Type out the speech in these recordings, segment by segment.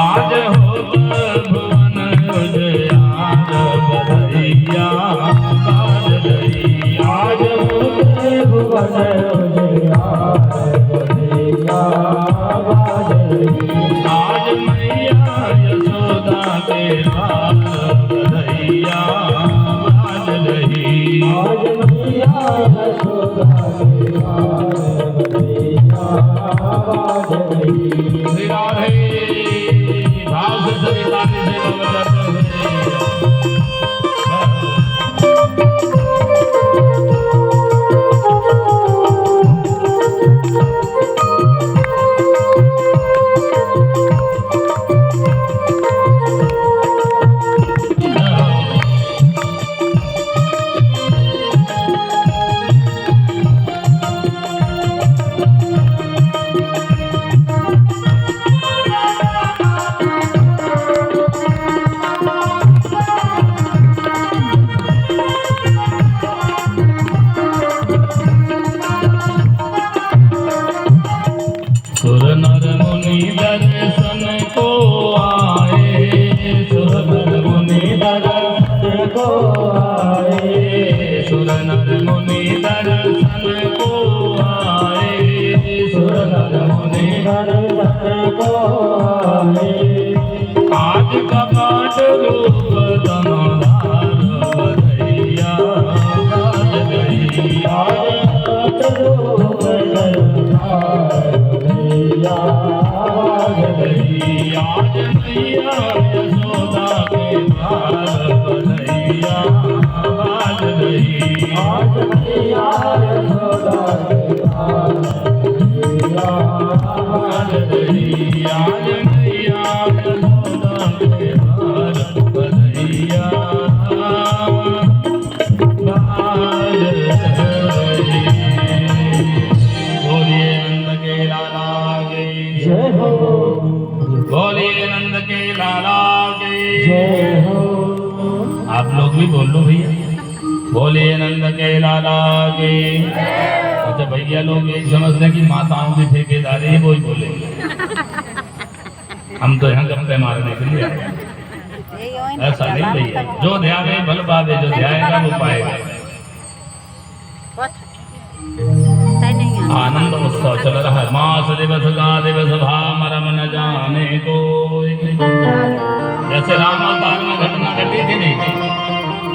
आज होत भुवन उजियार बधैया बाज रही। आज होत भुवन उजियार बधैया बाज रही। आज मैया यशोदा के लाल बधैया बाज रही। आज मैया यशोदा के लाल बधैया बाज रही। श्री राधे भाव से सभी ताली से बजाते हुए सुर नर मुनि दर्शन को आए। सुर नर मुनि दर्शन को आए। सुर नर मुनि दर्शन को आए। सुर नर मुनि दर्शन को आए। आज कपाट रूप दमदार बधैया बाज रही। आज कपाट रूप दमदार बधैया बाज रही। आज मैया यशोदा के लाल बधैया बाज रही। आज मैया यशोदा के लाल बधैया बाज रही। आज मैया यशोदा के लाल बधैया बाज रही। बोलिए नंद के लाला की जय हो। बोलिए नंद के लाला की जय हो। आप लोग भी बोल लो भैया, बोलिए नंद के लाला की। अच्छा भैया लोग यही समझते हैं कि माताओं की ठेकेदारी है, वो ही बोलेंगे। हम तो यहाँ गप्पे मारने के लिए आए, ऐसा नहीं भैया। जो ध्यावे भल पावे, जो ध्याएगा वो पाएगा। आनंद उत्सव चल रहा है। मास दिवस का दिवस भाम रम न जाने को। जैसे राम अवतार में घटना घटी थी नहीं,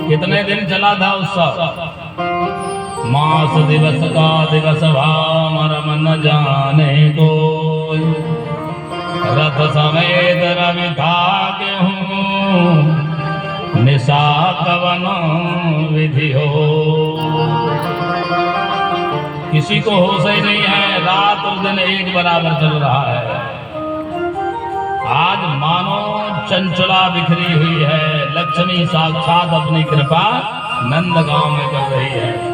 कितने दिन चला था उत्सव। मास दिवस का दिवस भाम रम न जाने को। रथ समेत रवि था के हूँ, निशा कवन विधि हो। किसी को होश ही नहीं है, रात और दिन एक बराबर चल रहा है। आज मानो चंचला बिखरी हुई है, लक्ष्मी साक्षात अपनी कृपा नंद गांव में कर रही है।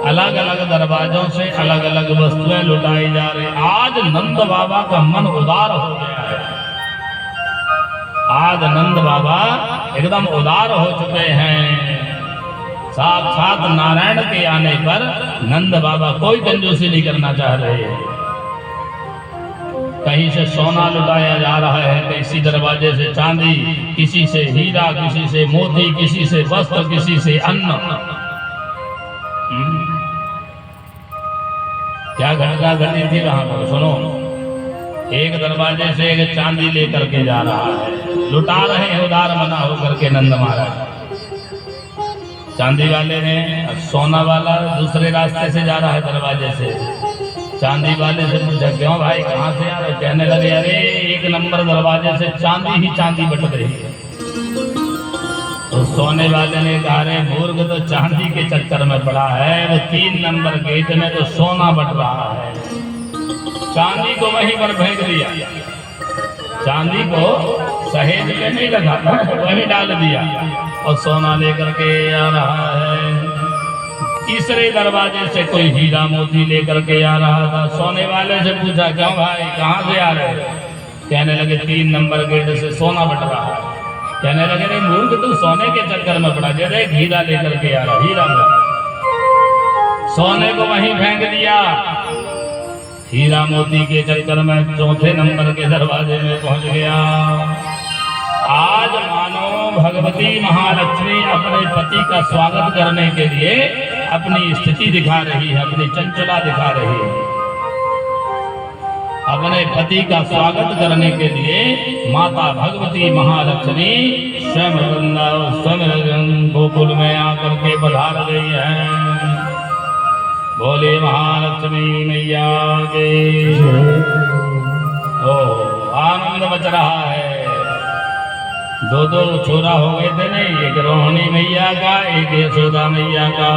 अलग अलग दरवाजों से अलग अलग वस्तुएं लुटाई जा रही। आज नंद बाबा का मन उदार हो गया है। आज नंद बाबा एकदम उदार हो चुके हैं। साक्षात नारायण के आने पर नंद बाबा कोई कंजूसी नहीं करना चाह रहे हैं। कहीं से सोना लुटाया जा रहा है, किसी दरवाजे से चांदी, किसी से हीरा, किसी से मोती, किसी से वस्त्र, किसी से अन्न। क्या घटना घटी थी वहां पर सुनो। एक दरवाजे से एक चांदी लेकर के जा रहा है, लुटा रहे हैं उदार मना होकर के नंद महाराज। चांदी वाले ने, सोना वाला दूसरे रास्ते से जा रहा है दरवाजे से। चांदी वाले से पूछा क्यों भाई कहाँ से आ रहे? कहने लगे अरे एक नंबर दरवाजे से चांदी ही चांदी बट रही है। तो सोने वाले ने कहा रे मूर्ख, तो चांदी के चक्कर में पड़ा है, वो 3 नंबर गेट में तो सोना बट रहा है। चांदी को वहीं पर फेंक दिया, चांदी को सहेज के नहीं रखा, वहीं डाल दिया और सोना लेकर के आ रहा है। तीसरे दरवाजे से कोई हीरा मोती लेकर के आ रहा था। सोने वाले से पूछा क्यों भाई कहाँ से आ रहे? कहने लगे 3 नंबर गेट से सोना बट रहा है। कहने लगे नहीं मूर्ख, तू सोने के चक्कर में पड़ा, जैसे हीरा लेकर के आ रहा, हीरा मोती। सोने को वहीं फेंक दिया। हीरा मोती के चक्कर में चौथे नंबर के दरवाजे में पहुंच गया। आज मानो भगवती महालक्ष्मी अपने पति का स्वागत करने के लिए अपनी स्थिति दिखा रही है, अपनी चंचला दिखा रही है। अपने पति का स्वागत करने के लिए माता भगवती महालक्ष्मी स्वयं गोकुल में आकर के पधार गई है। बोले महालक्ष्मी मैया के। ओ आनंद मच रहा है। दो दो छोरा हो गए थे नहीं, एक रोहिणी मैया का, एक यशोदा मैया का।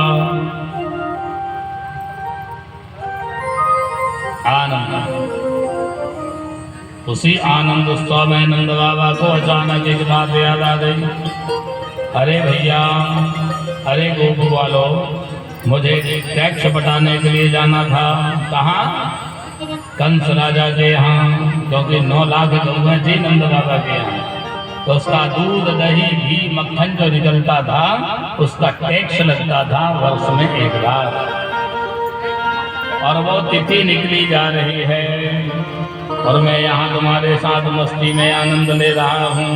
आनंद। उसी आनंद उत्सव में नंद बाबा को अचानक एक बात याद आ गई। अरे भैया, अरे गोपू वालों, मुझे टैक्स बटाने के लिए जाना था। कहाँ? कंस राजा के यहाँ, क्योंकि 9 लाख गौएं थी नंद बाबा के यहाँ। तो उसका दूध, दही, घी, मक्खन जो निकलता था उसका टैक्स लगता था वर्ष में 1 बार। और वो तिथि निकली जा रही है और मैं यहाँ तुम्हारे साथ मस्ती में आनंद ले रहा हूँ।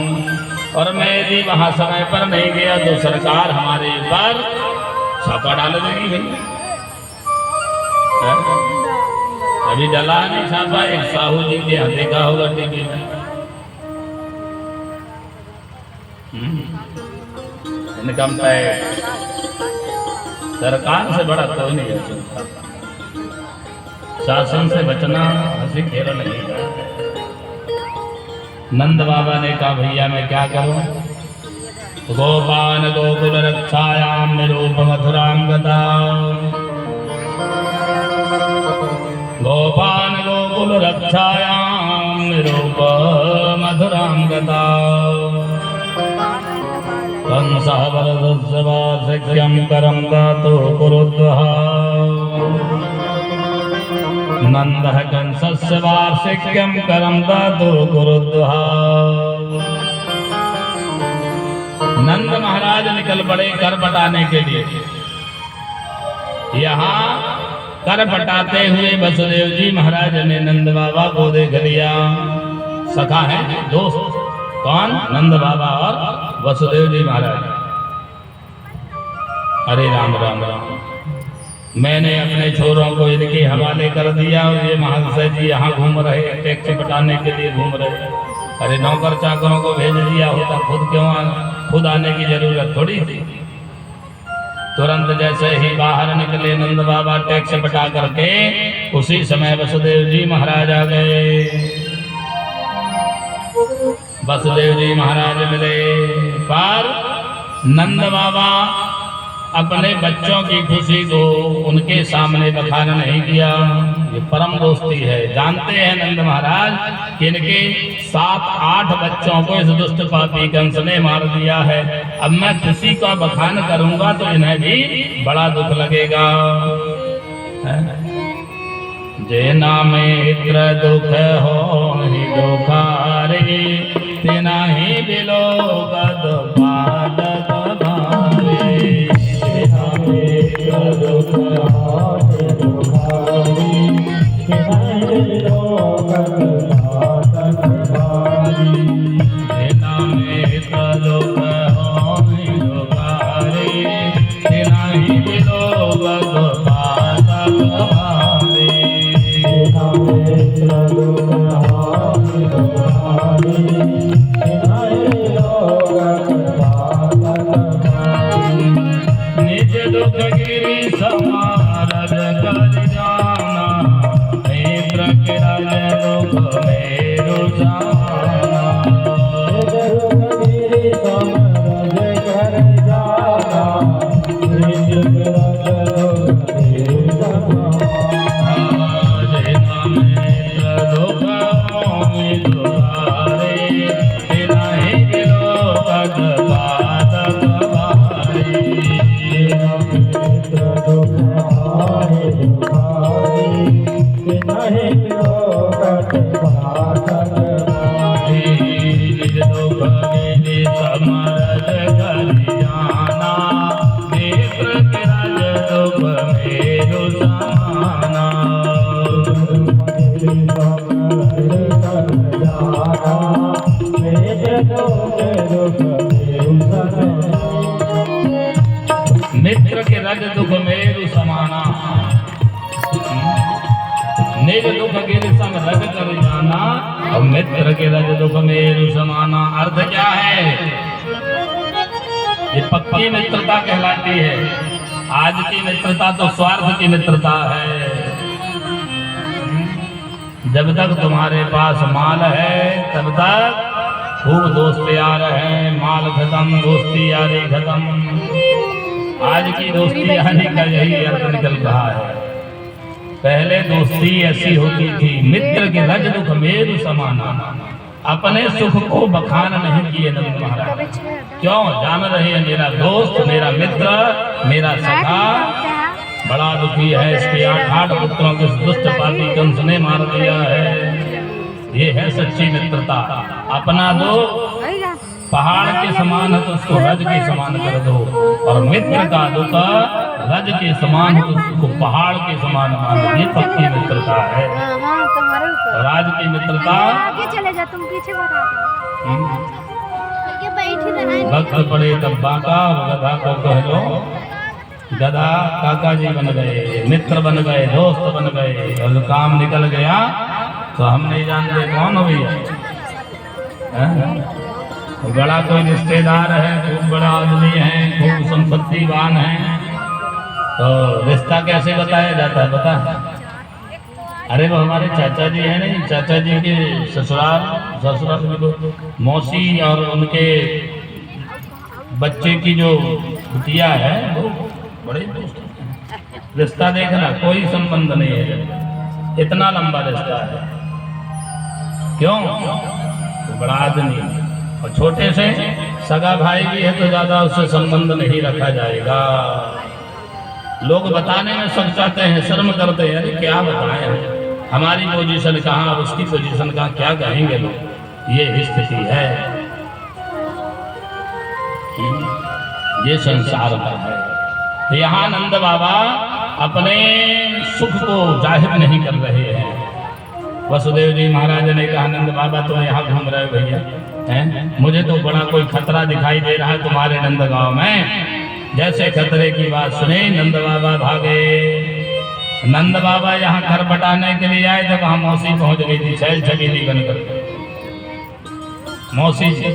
और मैं यदि वहाँ समय पर नहीं गया तो सरकार हमारे ऊपर छापा डाल देगी। भाई अभी डला नहीं छापा, एक साहू जी के यहाँ देखा होगा टीवी में। इनकम टैक्स सरकार से बड़ा कोई नहीं है। शासन से बचना हंसी खेल नहीं है। नंद बाबा ने कहा भैया मैं क्या करूं? गोपान गोकुल रक्षायाम निरूप मथुराम गता। गोपान गोकुल रक्षायाम निरूप मथुराम गता। कंसः वरदस्य वार्षिक्यं करं दातु कुरुद्वः। नंदः कंसस्य वार्षिक्यं करं दातु कुरुद्वः। नंद महाराज निकल पड़े कर बटाने के लिए। यहाँ कर बटाते हुए वसुदेव जी महाराज ने नंद बाबा को देख लिया। सखा है, दोस्त। कौन? नंद बाबा और वसुदेव जी महाराज। अरे राम राम राम, मैंने अपने छोरों को इनके हवाले कर दिया और ये महाशय जी यहाँ घूम रहे, टैक्स बटाने के लिए घूम रहे। अरे नौकर चाकरों को भेज दिया होता, खुद आने की जरूरत थोड़ी थी। तुरंत जैसे ही बाहर निकले नंद बाबा टैक्स बटा करके, उसी समय वसुदेव जी महाराज आ गए। वसुदेव जी महाराज मिले, पर नंद बाबा अपने बच्चों की खुशी को उनके सामने बखान नहीं किया। ये परम दोस्ती है। जानते हैं नंद महाराज कि इनके 7-8 बच्चों को इस दुष्ट पापी कंस ने मार दिया है। अब मैं खुशी का बखान करूंगा तो इन्हें भी बड़ा दुख लगेगा। जे नामित्र दुख हो ही दुखारे, तेना ही बिलो गद पादक भारे। दुख हो ही दुखारे, तेना ही बिलो गद पादक भारे। जे नामित्र दुख हो ही दुखारे, तेना ही बिलो गद पादक भारे। निज दुख गिरी समारज कर जाना, नेत्र के राज दुख मेरो जाना। निज दुख गिरी समारज कर जाना, निज राज दुख मेरो जाना। अब मित्र के रज दुख मेरु समाना अर्थ क्या है? ये पक्की मित्रता कहलाती है। आज की मित्रता तो स्वार्थ की मित्रता है। जब तक तुम्हारे पास माल है तब तक खूब दोस्त यार हैं, माल खत्म दोस्ती यारी खत्म। आज की दोस्ती यारी का यही अर्थ निकल रहा है। पहले दोस्ती ऐसी होती थी, मित्र के रज दुख मेरु समाना। अपने सुख को बखान नहीं किए नंद महाराज। क्यों? जान रहे हैं मेरा दोस्त, मेरा मित्र, मेरा सखा बड़ा दुखी है, इसके 8 पुत्रों के दुष्ट पापी कंस ने मार दिया है। ये है सच्ची मित्रता। अपना दो पहाड़ के समान है तो उसको रज के समान कर दो, और मित्र का दुख रज के समान तो उसको पहाड़ के समान मान दो। ये पक्की मित्रता है। और आज की मित्रता आगे चले जा, तुम पीछे भक्त पड़े तब बाका, गधा को कह लो गधा काका जी बन गए, मित्र बन गए, दोस्त बन गए। और काम निकल गया तो हम नहीं जानते कौन हुई है। बड़ा कोई रिश्तेदार है, खूब बड़ा आदमी है, खूब संपत्तिवान है, तो रिश्ता कैसे बताया जाता है पता? अरे वो हमारे चाचा जी है नहीं, चाचा जी के ससुराल मौसी और उनके बच्चे की जो बिटिया है वो बड़े दोस्त हैं। रिश्ता देखना कोई संबंध नहीं है, इतना लंबा रिश्ता है। क्यों? तो बड़ा आदमी और छोटे से सगा भाई भी है तो ज्यादा उससे संबंध नहीं रखा जाएगा। लोग बताने में सब चाहते हैं, शर्म करते हैं, अरे क्या बताएं हमारी पोजीशन कहाँ और उसकी पोजीशन कहाँ, क्या कहेंगे लोग। ये स्थिति है, ये संसार का है। तो यहाँ नंद बाबा अपने सुख को जाहिर नहीं कर रहे हैं। वसुदेव जी महाराज ने कहा नंद बाबा तो यहाँ घूम रहे भैया हैं, मुझे तो बड़ा कोई खतरा दिखाई दे रहा है तुम्हारे नंद गांव में। जैसे खतरे की बात सुने नंद बाबा भागे। नंद बाबा यहाँ घर बटाने के लिए आए थे, वहां मौसी पहुंच गई थी छैल छबीली बनकर। मौसी जी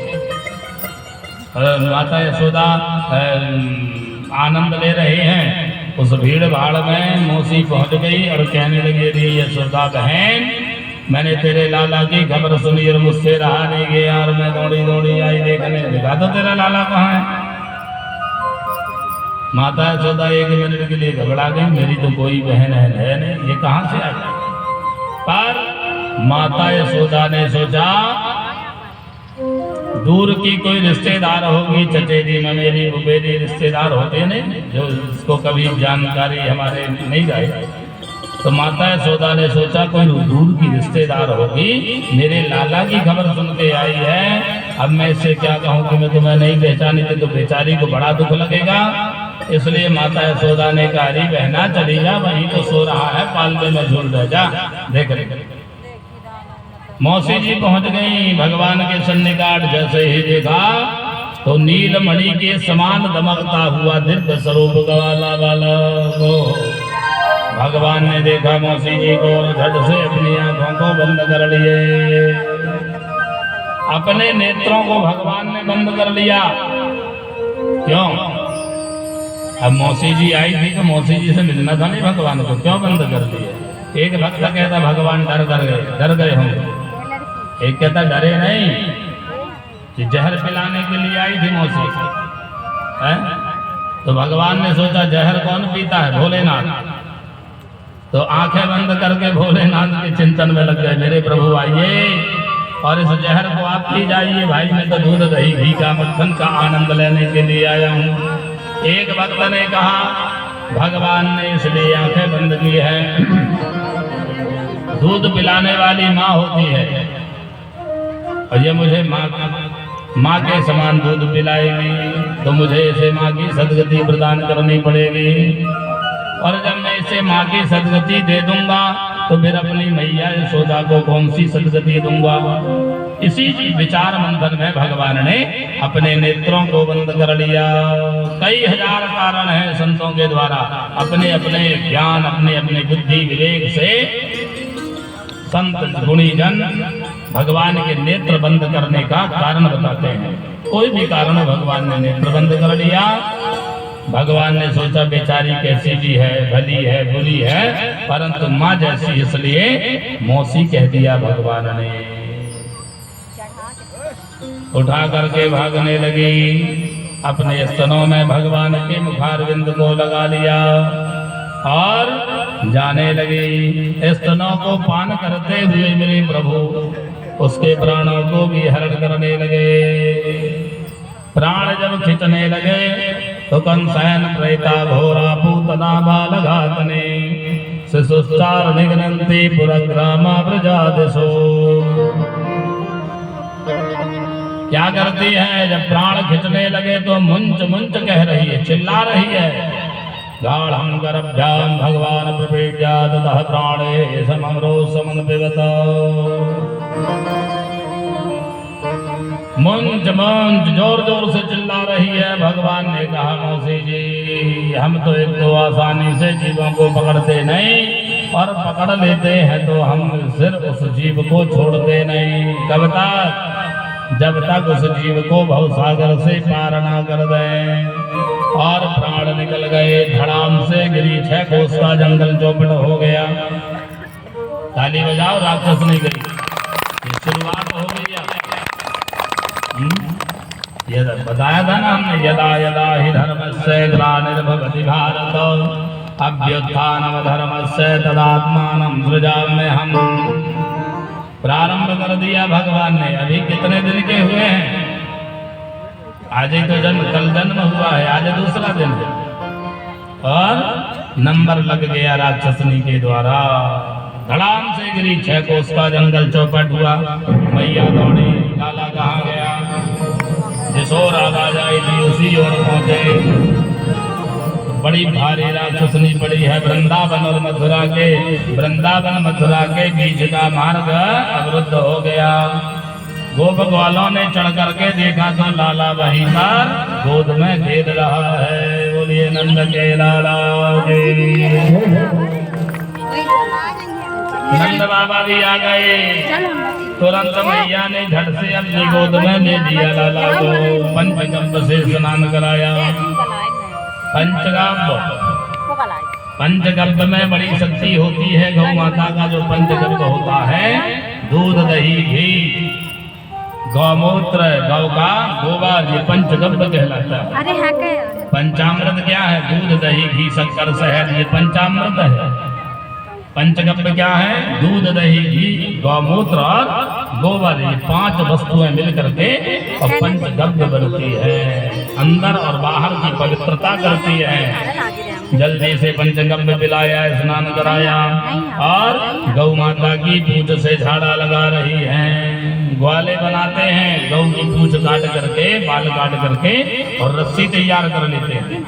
माता यशोदा आनंद ले रहे हैं, उस भीड़ भाड़ में मौसी पहुंच गई और कहने लगी रे यशोदा बहन, मैंने तेरे लाला की खबर सुनी और मुझसे रहा नहीं गया और मैं दौड़ी दौड़ी आई देखने। देखा तो तेरा लाला कहाँ है? माता यशोदा 1 मिनट के लिए घबरा गई, मेरी तो कोई बहन है नहीं, ये कहाँ से आ गई? पर माता यशोदा ने सोचा दूर की कोई रिश्तेदार होगी, चचेरी ममेरी बुबेरी रिश्तेदार होते नहीं जो इसको कभी जानकारी हमारे नहीं रहे। तो माता यशोदा ने सोचा कोई दूर की रिश्तेदार होगी, मेरे लाला की खबर सुन के आई है, अब मैं इससे क्या कहूँ कि मैं तुम्हें नहीं पहचानी थी, तो बेचारी को बड़ा दुख लगेगा। इसलिए माता यशोदा ने कहा री बहना चली जा, वहीं तो सो रहा है, पालने में झूल रह जा, देख रहे। मौसी जी पहुंच गई भगवान के सन्निकट। जैसे ही देखा तो नीलमणि के समान दमकता हुआ दिव्य स्वरूप ग्वाला वाला को भगवान ने देखा मौसी जी को, झट से अपनी आंखों को बंद कर लिए। अपने नेत्रों को भगवान ने बंद कर लिया। क्यों? अब मौसी जी आई थी तो मौसी जी से मिलना था नहीं भगवान को, क्यों बंद कर दिया? एक भक्त कहता भगवान डर गए होंगे, एक कहता डरे नहीं, कि जहर पिलाने के लिए आई थी मौसी है। तो भगवान ने सोचा जहर कौन पीता है? भोलेनाथ। तो आंखें बंद करके भोलेनाथ के चिंतन में लग गए, मेरे प्रभु आइए और इस जहर को आप पी जाइए, भाई मैं तो दूध दही घी का मक्खन का आनंद लेने के लिए आया हूँ। एक भक्त ने कहा भगवान ने इसलिए आंखें बंद की है, दूध पिलाने वाली माँ होती है और ये मुझे माँ के समान दूध पिलाएगी, तो मुझे इसे माँ की सदगति प्रदान करनी पड़ेगी। और जब मैं इसे माँ की सदगति दे दूंगा तो फिर अपनी मैया यशोदा को कौन सी सदगति दूंगा? इसी विचार मंथन में भगवान ने अपने नेत्रों को बंद कर लिया। कई हजार कारण हैं संतों के द्वारा अपने अपने ज्ञान, अपने अपने बुद्धि विवेक से संत गुणीजन भगवान के नेत्र बंद करने का कारण बताते हैं। कोई भी कारण भगवान ने नेत्र बंद कर लिया। भगवान ने सोचा बेचारी कैसी भी है, भली है, बुरी है, परंतु माँ जैसी, इसलिए मौसी कह दिया भगवान ने। उठा करके भागने लगी, अपने स्तनों में भगवान के मुखारविंद को लगा लिया और जाने लगी। स्तनों को पान करते हुए मेरे प्रभु उसके प्राणों को भी हरण करने लगे। प्राण जब खिंचने लगे तो कंसैन प्रेता घोरा पूतना बालघातने शिशुश्चार निघ्नन्ति पुरग्रामा प्रजादिशो। क्या करती है? जब प्राण खिंचने लगे तो मुंच मुंच कह रही है, चिल्ला रही है। गाढ़ं गर्भ्यां भगवान प्रपेट्या ततः प्राणे समरो समन पिबत। मुंच मुंच जोर जोर से चिल्ला रही है। भगवान ने कहा, मौसी जी, हम तो एक तो आसानी से जीवों को पकड़ते नहीं, और पकड़ लेते हैं तो हम सिर्फ उस जीव को छोड़ते नहीं। कब तक? जब तक उस जीव को भवसागर से पार ना कर दें। और प्राण निकल गए, धड़ाम से गिरी 6 कोस का जंगल चौपट हो गया। ताली बजाओ, राक्षस नहीं गई, ये शुरुआत हो गई। ये बताया था ना हमने, यदा यदा ही धर्मस्य ग्लानिर्भवति भारत अभ्युत्थानमधर्मस्य तदात्मानं सृजाम्यहम्। प्रारंभ कर दिया भगवान ने। अभी कितने दिन के हुए हैं? आज ही तो जन्म, कल जन्म हुआ है, आज दूसरा दिन है, और नंबर लग गया राक्षसनी के द्वारा। धड़ाम से गिरी 6 कोस का जंगल चौपट हुआ। मैया दौड़ी, लाला कहाँ गया? जिस ओर आवाज आई थी उसी ओर पहुंचे। बड़ी भारी राक्षसनी पड़ी है। वृंदावन और मथुरा के, वृंदावन मथुरा के बीच का मार्ग अवरुद्ध हो गया। गोप ग्वालों ने चढ़ करके देखा तो लाला वहीं पर गोद में खेल रहा है। बोलिए नंद के लाला जी। नंद बाबा भी आ गए। तुरंत मैया ने झट से अपनी गोद में ले लिया लाला को। पंचगव्य से स्नान कराया। पंचगव्य में बड़ी शक्ति होती है। गौ माता का जो पंचगव्य होता है, दूध, दही, घी, गौमूत्र, गौ का गोबर, ये पंचगव्य कहलाता है। अरे हाँ क्या? पंचामृत क्या है? दूध, दही, घी, शक्कर, शहद, ये पंचामृत है। पंचगव्य क्या है? दूध, दही, घी, गौमूत्र और गोबर, ये 5 वस्तुएं मिल करके और पंचगव्य बनती है। अंदर और बाहर की पवित्रता करती है। जल्दी से पंचगव्य पिलाया, स्नान कराया और गौ माता की पूंछ से झाड़ा लगा रही है। ग्वाले बनाते हैं, गौ की पूंछ काट करके, बाल काट करके और रस्सी तैयार कर लेते हैं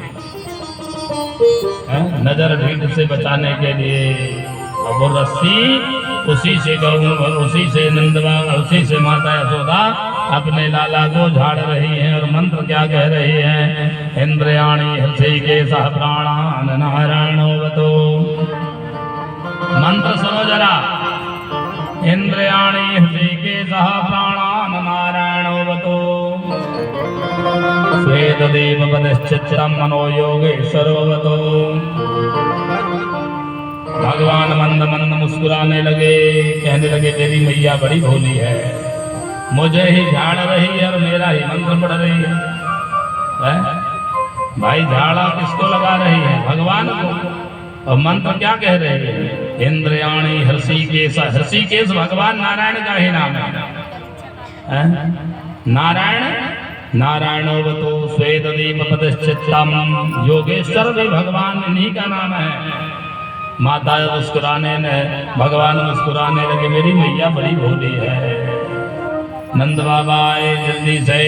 नजर भीड़ से बचाने के लिए। और वो रस्सी उसी से गौ, उसी से नंदवा, उसी से माता यशोदा अपने लाला को झाड़ रही है। और मंत्र क्या कह रही है? इंद्रियाणि हृषिकेशः प्राणान् नारायणोऽवतु। मंत्र सुनो जरा। इंद्रियाणि हृषिकेशः प्राणान् नारायणोऽवतु। स्वेददेव पदश्चित्तं मनो योगेश्वरोऽवतु। भगवान मंद मंद मुस्कुराने लगे, कहने लगे, मेरी मैया बड़ी भोली है, मुझे ही झाड़ रही है और मेरा ही मंत्र पढ़ रही है। भाई झाड़ा किसको लगा रही है? भगवान को। और मंत्र क्या कह रहे हैं? इंद्रियाणि हृषिकेश। हृषिकेश भगवान नारायण का ही नाम है। नारायण, नारायणोऽवतु स्वेददीप पदश्चित्तम। योगेश्वर भी भगवान इन्हीं का नाम है। माता मुस्कुराने ने, भगवान मुस्कुराने लगे, मेरी मैया बड़ी भोली है। नंद बाबा आए, जल्दी से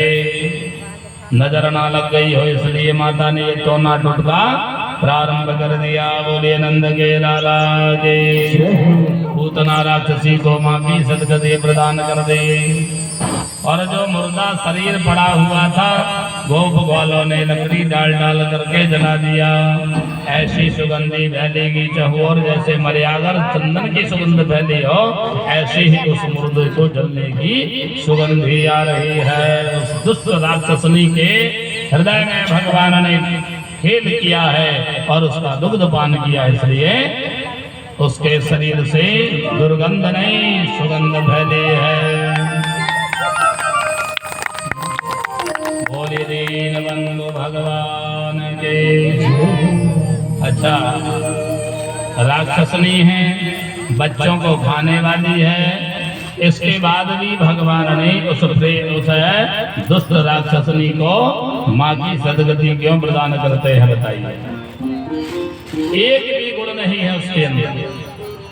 नजर ना लग गई हो इसलिए माता ने ये टोना टुटका प्रारंभ कर दिया। बोलिए नंद के लाला के। पूतना राक्षसी को माँ की सदगति प्रदान कर दे। और जो मुर्दा शरीर पड़ा हुआ था गोप ग्वालों ने लकड़ी डाल डाल करके जला दिया। ऐसी सुगंधी फैलेगी चहुओर, जैसे मर्यागर चंदन की सुगंध फैली हो, ऐसी ही उस मुर्दे को जलने की सुगंधी आ रही है। उस दुष्ट राक्षसनी के हृदय में भगवान ने खेल किया है और उसका दुग्ध पान किया, इसलिए उसके शरीर से दुर्गंध नहीं सुगंध फैली है। बोले दीन बंधु भगवान के। अच्छा, राक्षसनी है, बच्चों को खाने वाली है, इसके बाद भी भगवान ने उस दुष्ट राक्षसनी को माँ की सदगति क्यों प्रदान करते हैं बताइए। एक भी गुण नहीं है उसके अंदर।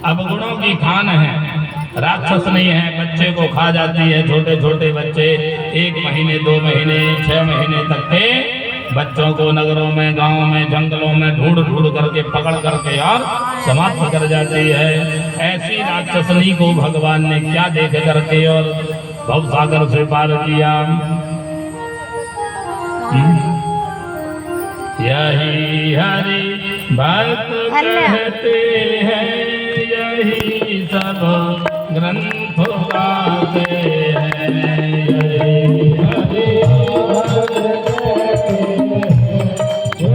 अब गुणों की खान है, राक्षस नहीं है, बच्चे को खा जाती है। छोटे छोटे बच्चे 1 महीने 2 महीने 6 महीने तक के बच्चों को नगरों में गांवों में जंगलों में ढूंढ ढूंढ करके पकड़ करके और समाप्त कर जाती है। ऐसी राक्षसनी को भगवान ने क्या देख करके और भवसागर से पार किया। यही हरि भक्त कहते हैं, यही सब ग्रंथ गाते हैं।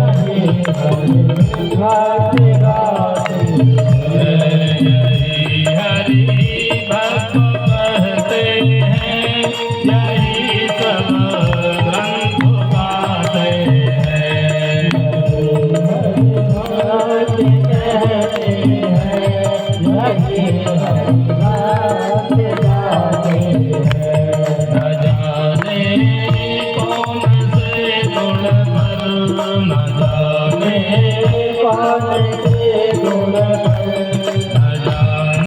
यही हरि न जाने कौन से